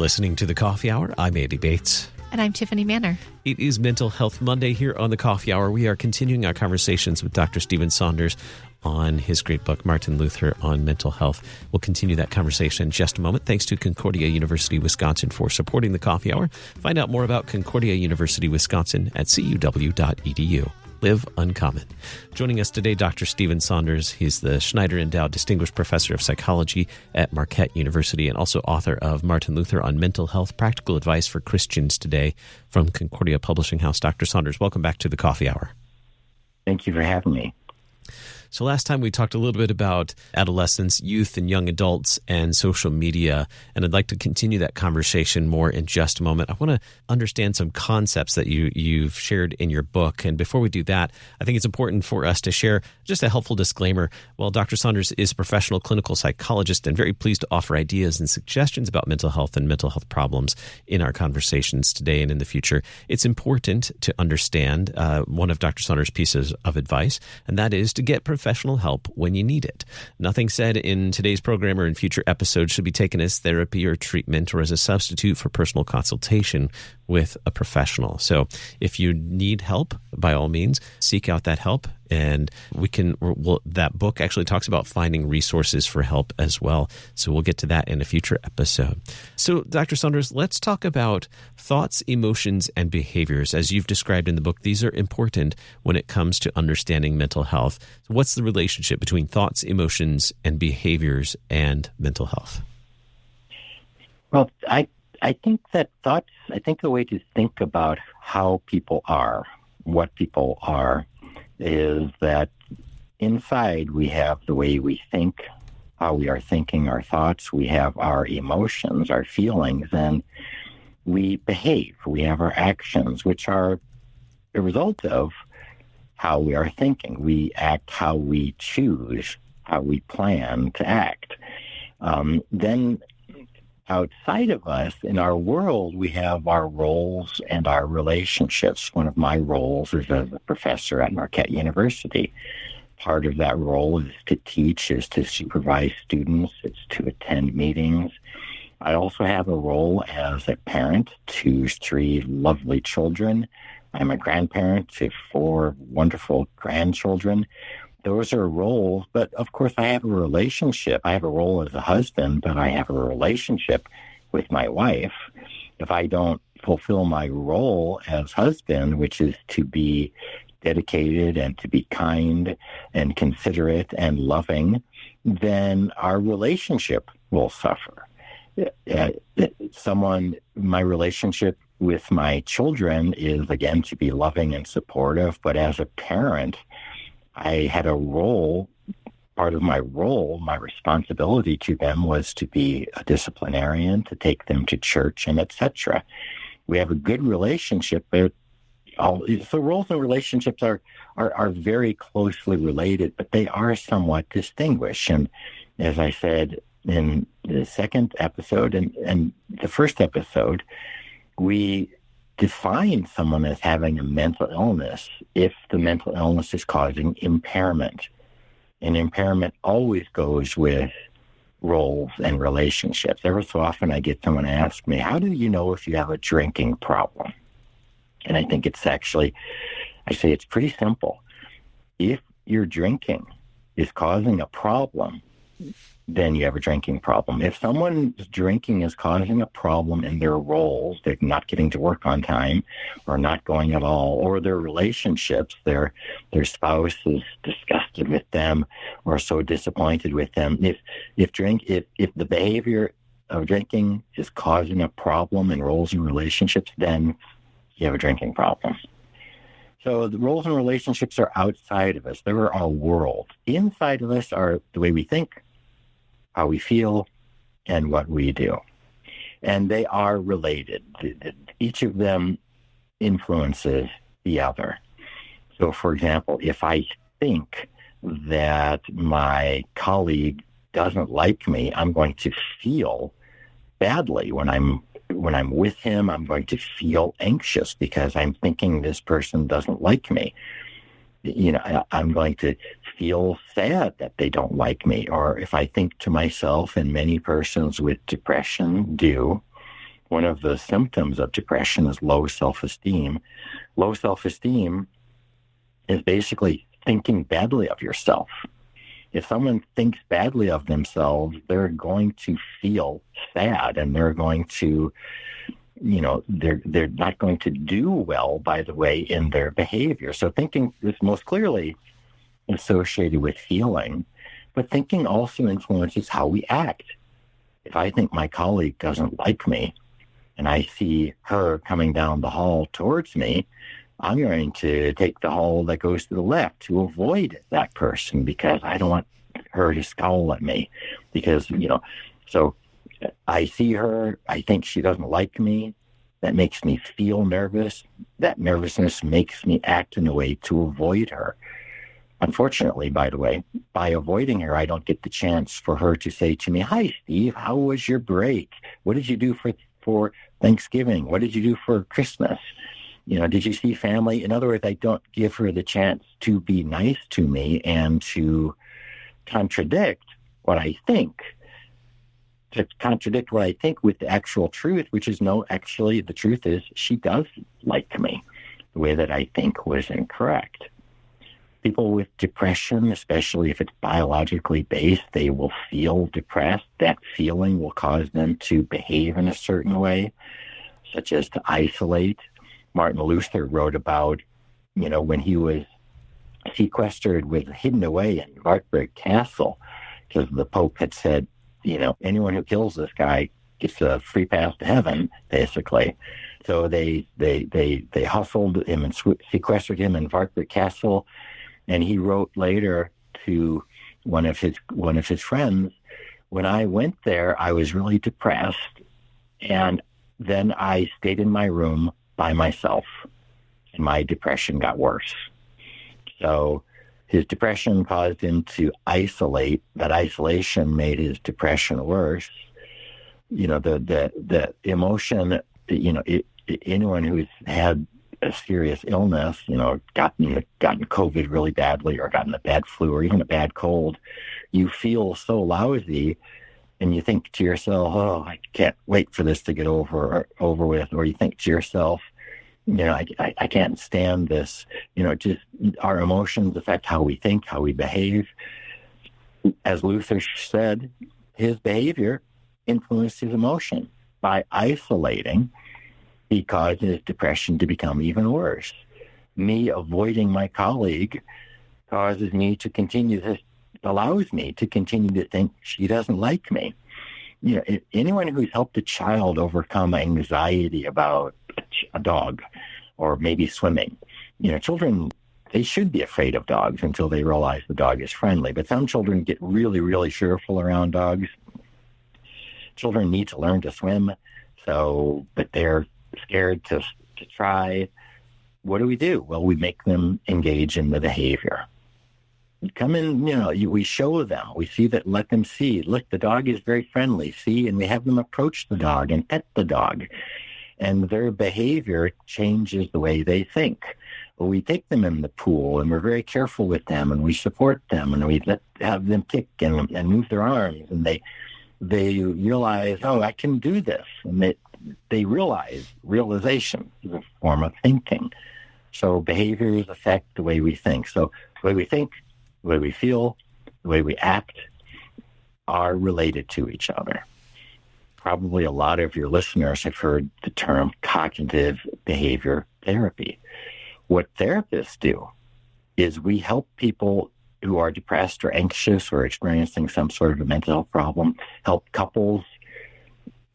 listening to The Coffee Hour. I'm Andy Bates. And I'm Tiffany Manor. It is Mental Health Monday here on The Coffee Hour. We are continuing our conversations with Dr. Stephen Saunders on his great book, Martin Luther on Mental Health. We'll continue that conversation in just a moment. Thanks to Concordia University, Wisconsin for supporting The Coffee Hour. Find out more about Concordia University, Wisconsin at cuw.edu. Live Uncommon. Joining us today, Dr. Stephen Saunders. He's the Schneider Endowed Distinguished Professor of Psychology at Marquette University and also author of Martin Luther on Mental Health, Practical Advice for Christians Today from Concordia Publishing House. Dr. Saunders, welcome back to The Coffee Hour. Thank you for having me. So last time we talked a little bit about adolescents, youth, and young adults and social media, and I'd like to continue that conversation more in just a moment. I want to understand some concepts that you've shared in your book, and before we do that, I think it's important for us to share just a helpful disclaimer. While Dr. Saunders is a professional clinical psychologist and very pleased to offer ideas and suggestions about mental health and mental health problems in our conversations today and in the future, it's important to understand one of Dr. Saunders' pieces of advice, and that is to get professional help when you need it. Nothing said in today's program or in future episodes should be taken as therapy or treatment or as a substitute for personal consultation with a professional. So if you need help, by all means, seek out that help. And that book actually talks about finding resources for help as well. So we'll get to that in a future episode. So Dr. Saunders, let's talk about thoughts, emotions, and behaviors. As you've described in the book, these are important when it comes to understanding mental health. So what's the relationship between thoughts, emotions, and behaviors and mental health? Well, I think that the way to think about how people are, what people are, is that inside we have the way we think, how we are thinking, our thoughts, we have our emotions, our feelings, and we behave. We have our actions, which are a result of how we are thinking. We act how we choose, how we plan to act. Then outside of us, in our world, we have our roles and our relationships. One of my roles is as a professor at Marquette University. Part of that role is to teach, is to supervise students, it's to attend meetings. I also have a role as a parent to 3 lovely children. I'm a grandparent to 4 wonderful grandchildren. Those are roles, but of course I have a relationship. I have a role as a husband, but I have a relationship with my wife. If I don't fulfill my role as husband, which is to be dedicated and to be kind and considerate and loving, then our relationship will suffer. My relationship with my children is, again, to be loving and supportive, but as a parent, I had a role. Part of my role, my responsibility to them was to be a disciplinarian, to take them to church, and etc. We have a good relationship. So roles and relationships are very closely related, but they are somewhat distinguished. And as I said in the second episode and the first episode, we define someone as having a mental illness if the mental illness is causing impairment. And impairment always goes with roles and relationships. Every so often I get someone ask me, how do you know if you have a drinking problem? And I think I say it's pretty simple. If your drinking is causing a problem, then you have a drinking problem. If someone's drinking is causing a problem in their roles, they're not getting to work on time or not going at all, or their relationships, their spouse is disgusted with them or so disappointed with them. If the behavior of drinking is causing a problem in roles and relationships, then you have a drinking problem. So the roles and relationships are outside of us. They're our world. Inside of us are the way we think, how we feel, and what we do. And they are related. Each of them influences the other. So, for example, if I think that my colleague doesn't like me, I'm going to feel badly when I'm with him. I'm going to feel anxious because I'm thinking this person doesn't like me. I'm going to feel sad that they don't like me. Or if I think to myself, and many persons with depression do, one of the symptoms of depression is low self-esteem. Low self-esteem is basically thinking badly of yourself. If someone thinks badly of themselves, they're going to feel sad, and they're going to, they're not going to do well, by the way, in their behavior. So thinking is most clearly associated with feeling, but thinking also influences how we act. If I think my colleague doesn't like me and I see her coming down the hall towards me, I'm going to take the hall that goes to the left to avoid that person because I don't want her to scowl at me. Because, so I see her, I think she doesn't like me. That makes me feel nervous. That nervousness makes me act in a way to avoid her. Unfortunately, by the way, by avoiding her, I don't get the chance for her to say to me, "Hi, Steve, how was your break? What did you do for Thanksgiving? What did you do for Christmas? Did you see family?" In other words, I don't give her the chance to be nice to me and to contradict what I think. To contradict what I think with the actual truth, which is no, actually, the truth is she does like me. The way that I think was incorrect. People with depression, especially if it's biologically based, they will feel depressed. That feeling will cause them to behave in a certain way, such as to isolate. Martin Luther wrote about, when he was sequestered, hidden away in Wartburg Castle, because the Pope had said, anyone who kills this guy gets a free pass to heaven, basically. So they hustled him and sequestered him in Wartburg Castle. And he wrote later to one of his friends, "When I went there, I was really depressed, and then I stayed in my room by myself, and my depression got worse." So his depression caused him to isolate. That isolation made his depression worse. The emotion. Anyone who's had a serious illness, gotten COVID really badly, or gotten a bad flu, or even a bad cold, you feel so lousy, and you think to yourself, "Oh, I can't wait for this to get over with," or you think to yourself, I can't stand this. Just our emotions affect how we think, how we behave. As Luther said, his behavior influenced his emotion. By isolating, he caused his depression to become even worse. Me avoiding my colleague allows me to continue to think she doesn't like me. Anyone who's helped a child overcome anxiety about a dog, or maybe swimming, children, they should be afraid of dogs until they realize the dog is friendly. But some children get really, really fearful around dogs. Children need to learn to swim, but they're scared to try. What do? Well, we make them engage in the behavior. Come in, we show them. We see that, let them see. Look, the dog is very friendly. See, and we have them approach the dog and pet the dog. And their behavior changes the way they think. Well, we take them in the pool, and we're very careful with them, and we support them, and we have them kick and move their arms, and they realize, "Oh, I can do this," and they realization is a form of thinking. So behaviors affect the way we think. So the way we think, the way we feel, the way we act are related to each other. Probably a lot of your listeners have heard the term cognitive behavior therapy. What therapists do is we help people who are depressed or anxious or experiencing some sort of a mental health problem, help couples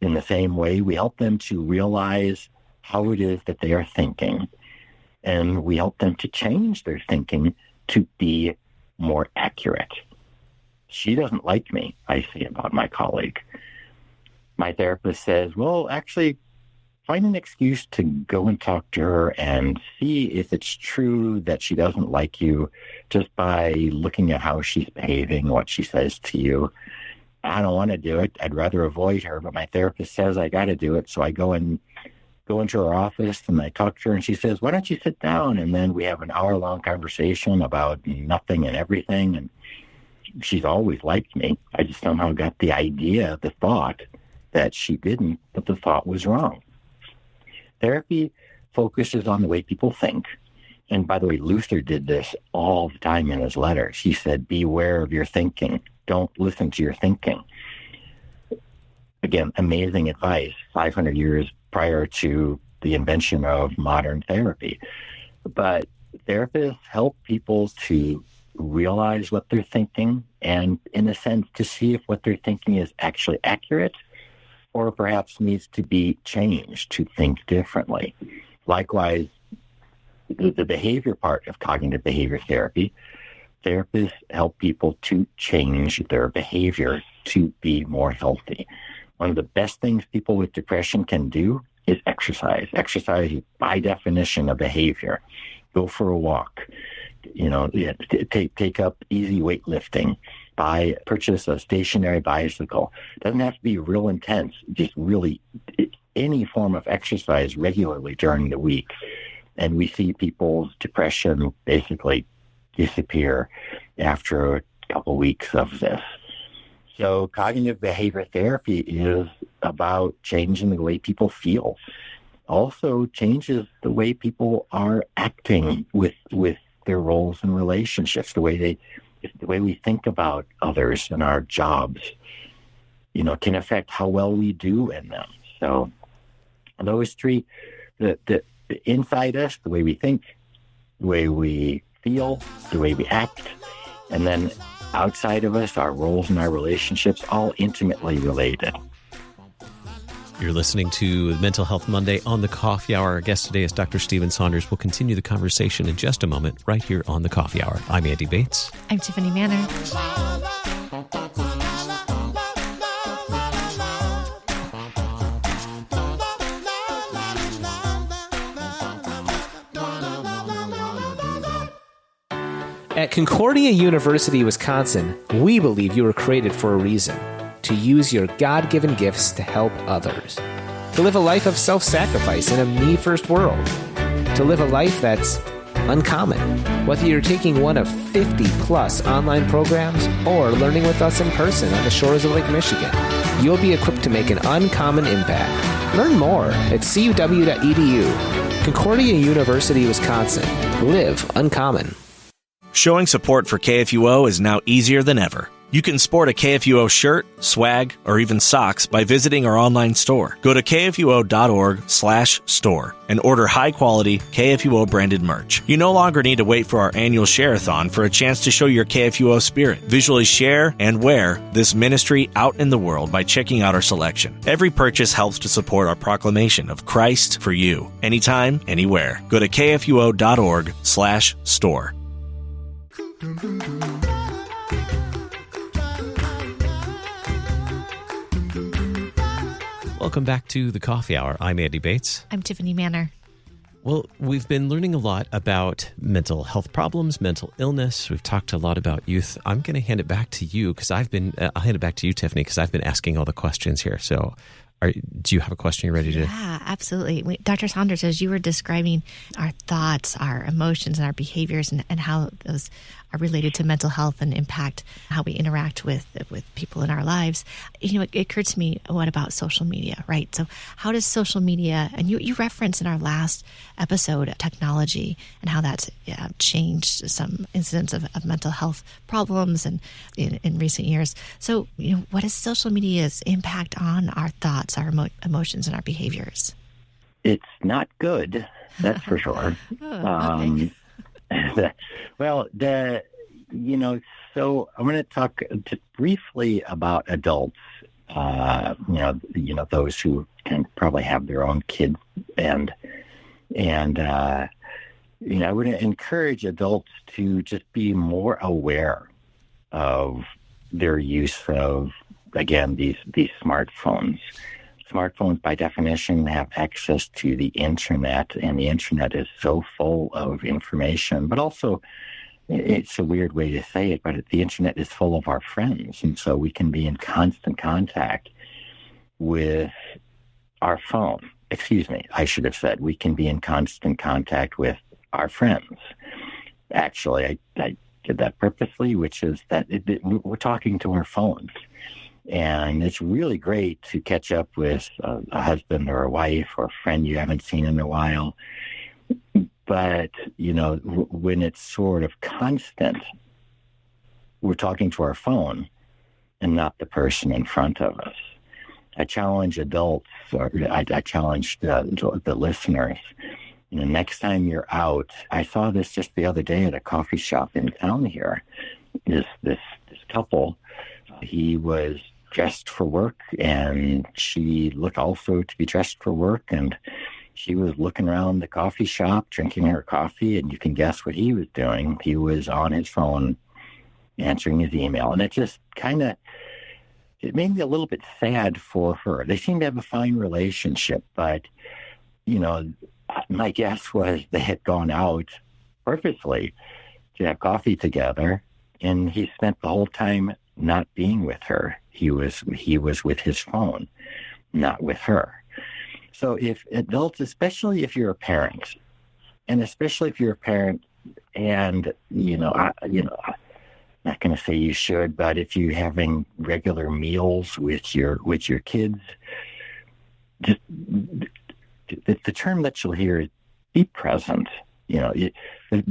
in the same way. We help them to realize how it is that they are thinking, and we help them to change their thinking to be more accurate. She doesn't like me, I say about my colleague. My therapist says, "Well, actually, find an excuse to go and talk to her and see if it's true that she doesn't like you just by looking at how she's behaving, what she says to you." I don't want to do it. I'd rather avoid her, but my therapist says I got to do it. So I go into her office and I talk to her, and she says, "Why don't you sit down?" And then we have an hour-long conversation about nothing and everything. And she's always liked me. I just somehow got the idea, the thought, that she didn't, but the thought was wrong. Therapy focuses on the way people think. And by the way, Luther did this all the time in his letters. He said, beware of your thinking. Don't listen to your thinking. Again, amazing advice 500 years prior to the invention of modern therapy. But therapists help people to realize what they're thinking and, in a sense, to see if what they're thinking is actually accurate or perhaps needs to be changed to think differently. Likewise, the behavior part of cognitive behavior therapy, therapists help people to change their behavior to be more healthy. One of the best things people with depression can do is exercise. Exercise is, by definition, a behavior. Go for a walk. Take up easy weightlifting. Purchase a stationary bicycle. It doesn't have to be real intense. Just really any form of exercise regularly during the week. And we see people's depression basically disappear after a couple weeks of this. So cognitive behavior therapy is about changing the way people feel. Also changes the way people are acting with their roles and relationships, the way we think about others and our jobs, can affect how well we do in them. So those three, the inside us, the way we think, the way we feel, the way we act, and then outside of us, our roles and our relationships, all intimately related. You're listening to Mental Health Monday on the Coffee Hour. Our guest today is Dr. Stephen Saunders. We'll continue the conversation in just a moment right here on the Coffee Hour. I'm Andy Bates. I'm Tiffany Manor. At Concordia University, Wisconsin, we believe you were created for a reason. To use your God-given gifts to help others. To live a life of self-sacrifice in a me-first world. To live a life that's uncommon. Whether you're taking one of 50-plus online programs or learning with us in person on the shores of Lake Michigan, you'll be equipped to make an uncommon impact. Learn more at cuw.edu. Concordia University, Wisconsin. Live uncommon. Showing support for KFUO is now easier than ever. You can sport a KFUO shirt, swag, or even socks by visiting our online store. Go to kfuo.org/store and order high-quality KFUO-branded merch. You no longer need to wait for our annual share-a-thon for a chance to show your KFUO spirit. Visually share and wear this ministry out in the world by checking out our selection. Every purchase helps to support our proclamation of Christ for you, anytime, anywhere. Go to kfuo.org/store. Welcome back to the Coffee Hour. I'm Andy Bates. I'm Tiffany Manor. Well, we've been learning a lot about mental health problems, mental illness. We've talked a lot about youth. I'm going to hand it back to you because I'll hand it back to you, Tiffany, because I've been asking all the questions here. So do you have a question you're ready to? Yeah, absolutely. Dr. Saunders, as you were describing our thoughts, our emotions, and our behaviors and how those are related to mental health and impact how we interact with people in our lives, it occurred to me, what about social media, right? So how does social media, and you referenced in our last episode technology and how that's changed some incidents of mental health problems and in recent years. So, what is social media's impact on our thoughts, our emotions, and our behaviors? It's not good, that's for sure. Okay. Well, so I'm going to talk briefly about adults, those who can probably have their own kids. And I would encourage adults to just be more aware of their use of, again, these smartphones. Smartphones, by definition, have access to the internet, and the internet is so full of information. But also, it's a weird way to say it, but the internet is full of our friends, and so we can be in constant contact with our phone. Excuse me, I should have said we can be in constant contact with our friends. Actually, I did that purposely, which is that we're talking to our phones. And it's really great to catch up with a husband or a wife or a friend you haven't seen in a while. But, when it's sort of constant, we're talking to our phone and not the person in front of us. I challenge adults, or I challenge the listeners. Next time you're out, I saw this just the other day at a coffee shop in town here. This couple, he was dressed for work, and she looked also to be dressed for work, and she was looking around the coffee shop, drinking her coffee, and you can guess what he was doing. He was on his phone, answering his email, and it just it made me a little bit sad for her. They seem to have a fine relationship, but, my guess was they had gone out purposely to have coffee together, and he spent the whole time not being with her. He was with his phone, not with her. So if adults, especially if you're a parent, and especially if you're a parent, and I'm not going to say you should, but if you're having regular meals with your kids, just the term that you'll hear is be present. The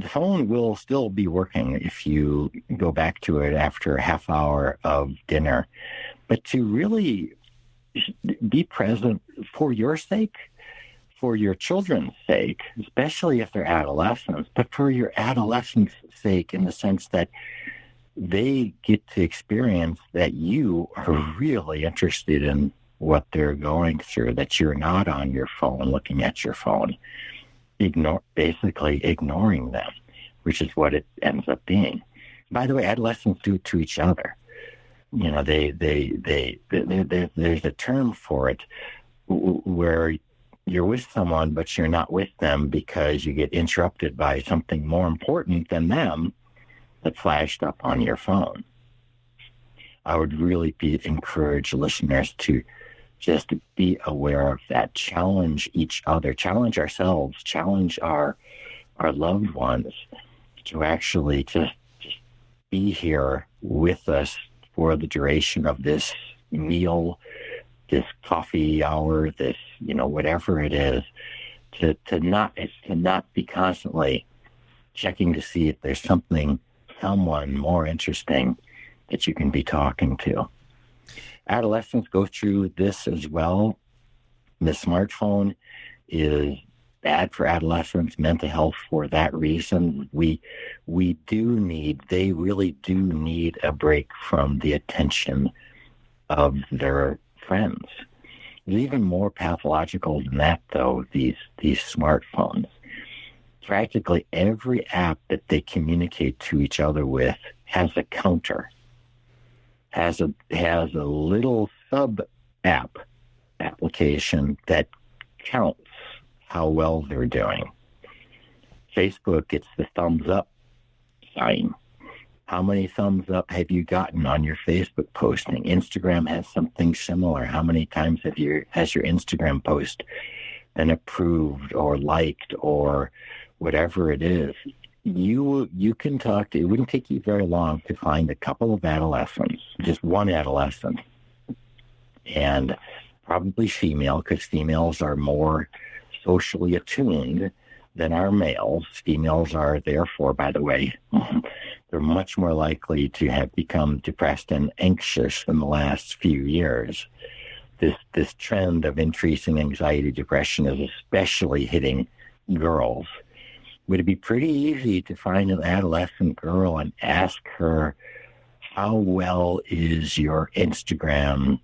phone will still be working if you go back to it after a half hour of dinner, but to really be present for your sake, for your children's sake, especially if they're adolescents, but for your adolescents' sake in the sense that they get to experience that you are really interested in what they're going through, that you're not on your phone looking at your phone, basically ignoring them, which is what it ends up being. By the way, adolescents do it to each other. There's a term for it where you're with someone, but you're not with them because you get interrupted by something more important than them that flashed up on your phone. I would really encourage listeners to just be aware of that. Challenge each other, challenge ourselves, challenge our loved ones to actually just be here with us for the duration of this meal, this coffee hour, this, whatever it is, to not be constantly checking to see if there's someone more interesting that you can be talking to. Adolescents go through this as well. The smartphone is bad for adolescents, mental health for that reason. They really do need a break from the attention of their friends. It's even more pathological than that, though, these smartphones. Practically every app that they communicate to each other with has a counter, has a little sub-app application that counts how well they're doing. Facebook gets the thumbs up sign. How many thumbs up have you gotten on your Facebook posting? Instagram has something similar. How many times has your Instagram post been approved or liked or whatever it is? You can talk to, it wouldn't take you very long to find a couple of adolescents, just one adolescent, and probably female, because females are more socially attuned than our males. Females are, therefore, by the way, they're much more likely to have become depressed and anxious in the last few years. This trend of increasing anxiety, depression is especially hitting girls. Would it be pretty easy to find an adolescent girl and ask her, how well is your Instagram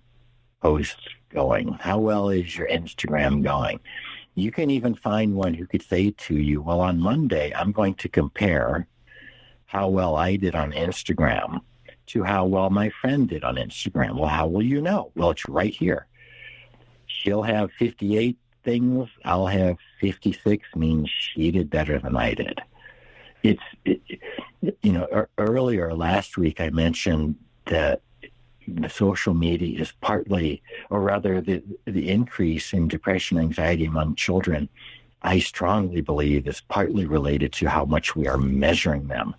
post going? How well is your Instagram going? You can even find one who could say to you, well, on Monday, I'm going to compare how well I did on Instagram to how well my friend did on Instagram. Well, how will you know? Well, it's right here. She'll have 58 things. I'll have 56, means she did better than I did. Earlier last week, I mentioned that the social media is partly, or rather the increase in depression, anxiety among children, I strongly believe is partly related to how much we are measuring them.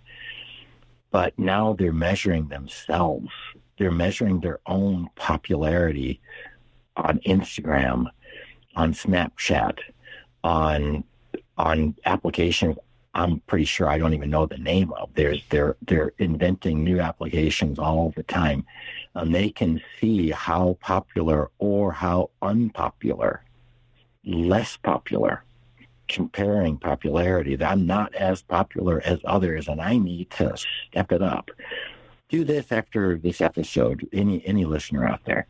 But now they're measuring themselves They're measuring their own popularity on Instagram, on Snapchat, on applications I'm pretty sure I don't even know the name of. They're inventing new applications all the time. And they can see how popular or how unpopular, less popular, comparing popularity. That I'm not as popular as others, and I need to step it up. Do this after this episode, any listener out there.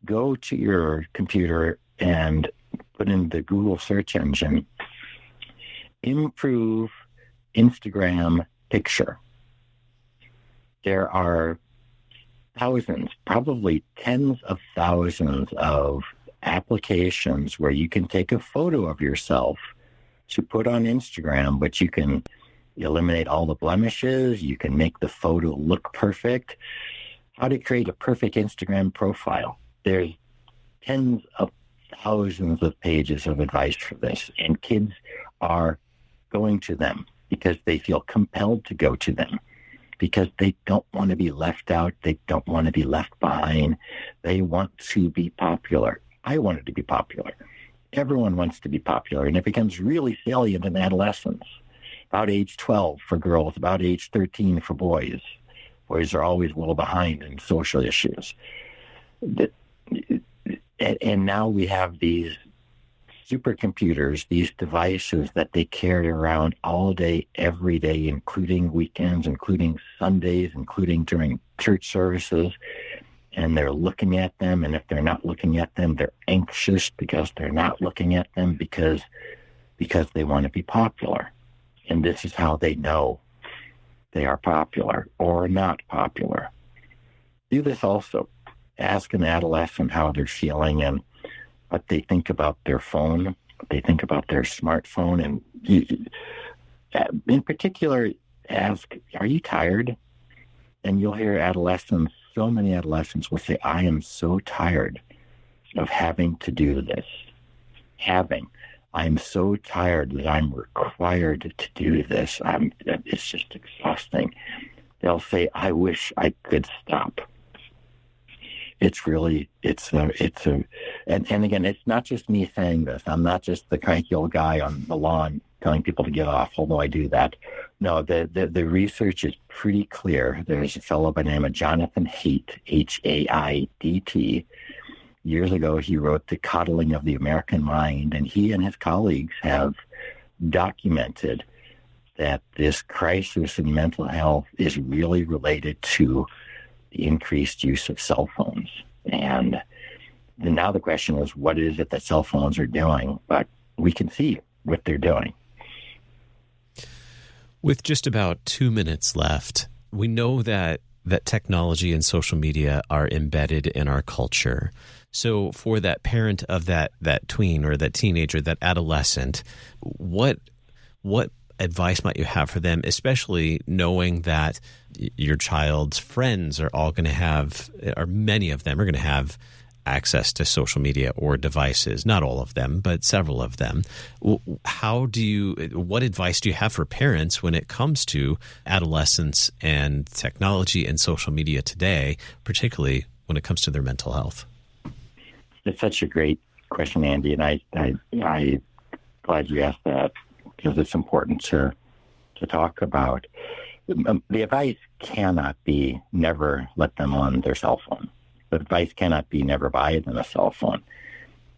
Go to your computer and put in the Google search engine, improve Instagram picture. There are thousands, probably tens of thousands of applications where you can take a photo of yourself to put on Instagram, but you can eliminate all the blemishes. You can make the photo look perfect. How to create a perfect Instagram profile. There's tens of thousands of pages of advice for this, and kids are going to them because they feel compelled to go to them, because they don't want to be left out. They don't want to be left behind. They want to be popular. I wanted to be popular. Everyone wants to be popular, and it becomes really salient in adolescence. About age 12 for girls, about age 13 for boys. Boys are always well behind in social issues. And now we have these supercomputers, these devices that they carry around all day, every day, including weekends, including Sundays, including during church services. And they're looking at them. And if they're not looking at them, they're anxious because they're not looking at them because they want to be popular. And this is how they know they are popular or not popular. Do this also. Ask an adolescent how they're feeling and what they think about their phone, what they think about their smartphone. And in particular, ask, are you tired? And you'll hear adolescents, so many adolescents will say, I am so tired of having to do this. I'm so tired that I'm required to do this. It's just exhausting. They'll say, I wish I could stop. And again, it's not just me saying this. I'm not just the cranky old guy on the lawn telling people to get off, although I do that. No, the research is pretty clear. There's a fellow by the name of Jonathan Haidt, H-A-I-D-T. Years ago, he wrote The Coddling of the American Mind, and he and his colleagues have documented that this crisis in mental health is really related to the increased use of cell phones. And now the question is, what is it that cell phones are doing? But we can see what they're doing. With just about 2 minutes left, we know that technology and social media are embedded in our culture. So for that parent of that tween or that teenager, that adolescent, what advice might you have for them, especially knowing that your child's friends are all going to have, or many of them are going to have access to social media or devices? Not all of them, but several of them. What advice do you have for parents when it comes to adolescents and technology and social media today, particularly when it comes to their mental health? It's such a great question, Andy, and I glad you asked that, because it's important to talk about. The advice cannot be never let them on their cell phone. The advice cannot be never buy them a cell phone.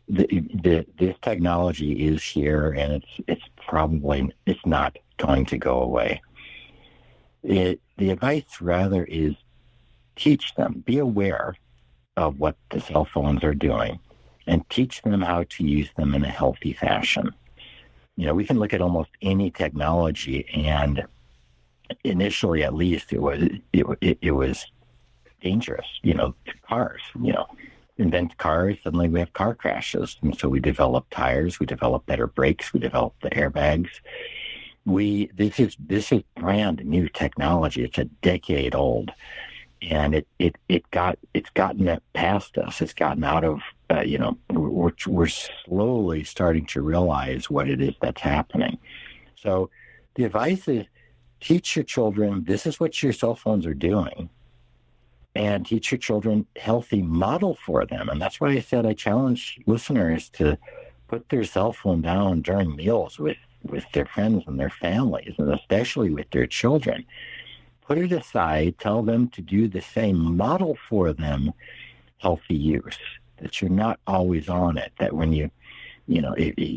This technology is here, and it's not going to go away. The advice rather is teach them, be aware of what the cell phones are doing, and teach them how to use them in a healthy fashion. We can look at almost any technology, and initially, at least, it was dangerous. Cars. Invent cars, suddenly we have car crashes, and so we develop tires, we develop better brakes, we develop the airbags. This is brand new technology. It's a decade old, and it's gotten past us. It's gotten out of we're slowly starting to realize what it is that's happening. So the advice is, teach your children, this is what your cell phones are doing. and teach your children healthy, model for them. And that's why I said I challenge listeners to put their cell phone down during meals with their friends and their families, and especially with their children. Put it aside, tell them to do the same, model for them healthy use, that you're not always on it, that when you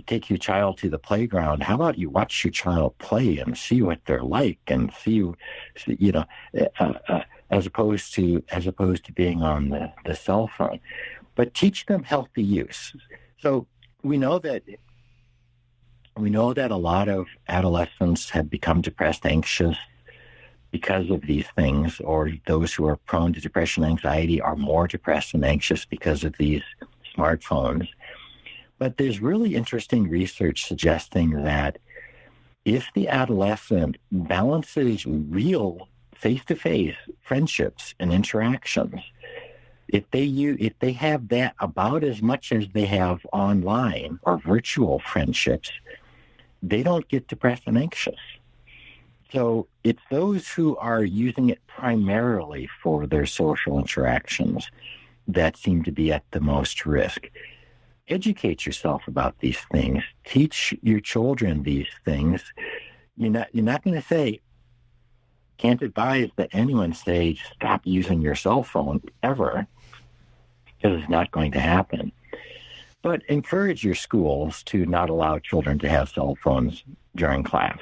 take your child to the playground, how about you watch your child play and see what they're like and see as opposed to being on the cell phone. But teach them healthy use. So we know that a lot of adolescents have become depressed, anxious because of these things, or those who are prone to depression, anxiety are more depressed and anxious because of these smartphones. But there's really interesting research suggesting that if the adolescent balances real face-to-face friendships and interactions, if they have that about as much as they have online or virtual friendships, they don't get depressed and anxious. So it's those who are using it primarily for their social interactions that seem to be at the most risk. Educate yourself about these things. Teach your children these things. You're not going to say, can't advise that anyone say, stop using your cell phone ever, because it's not going to happen. But encourage your schools to not allow children to have cell phones during class.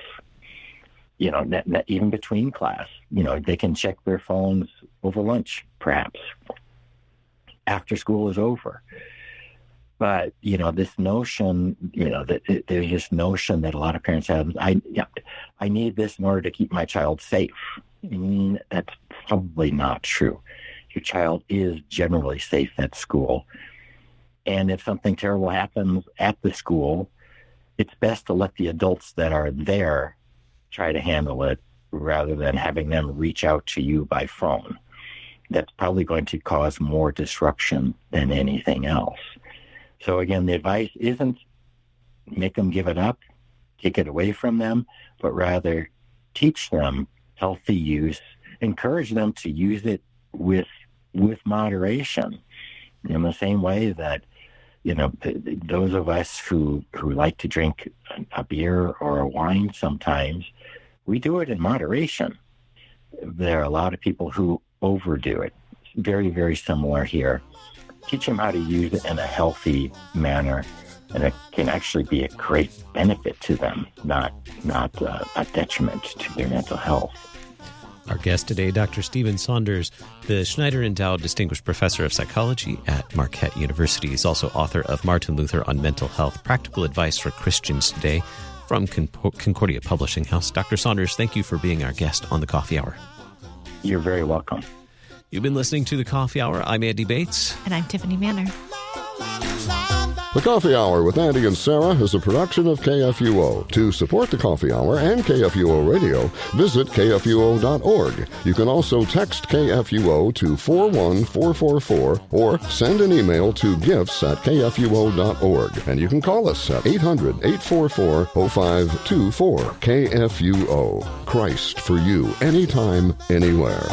Even between class, they can check their phones over lunch, perhaps, after school is over. But, this notion, that there's this notion that a lot of parents have, I need this in order to keep my child safe. That's probably not true. Your child is generally safe at school. And if something terrible happens at the school, it's best to let the adults that are there try to handle it rather than having them reach out to you by phone. That's probably going to cause more disruption than anything else. So again, the advice isn't make them give it up, take it away from them, but rather teach them healthy use, encourage them to use it with moderation, in the same way that, those of us who like to drink a beer or a wine sometimes, we do it in moderation. There are a lot of people who overdo it. It's very, very similar here. Teach them how to use it in a healthy manner, and it can actually be a great benefit to them, not a detriment to their mental health. Our guest today, Dr. Stephen Saunders, the Schneider Endowed Distinguished Professor of Psychology at Marquette University. He's also author of Martin Luther on Mental Health, Practical Advice for Christians Today from Concordia Publishing House. Dr. Saunders, thank you for being our guest on the Coffee Hour. You're very welcome. You've been listening to the Coffee Hour. I'm Andy Bates. And I'm Tiffany Manor. The Coffee Hour with Andy and Sarah is a production of KFUO. To support the Coffee Hour and KFUO Radio, visit KFUO.org. You can also text KFUO to 41444 or send an email to gifts@KFUO.org. And you can call us at 800-844-0524. KFUO. Christ for you, anytime, anywhere.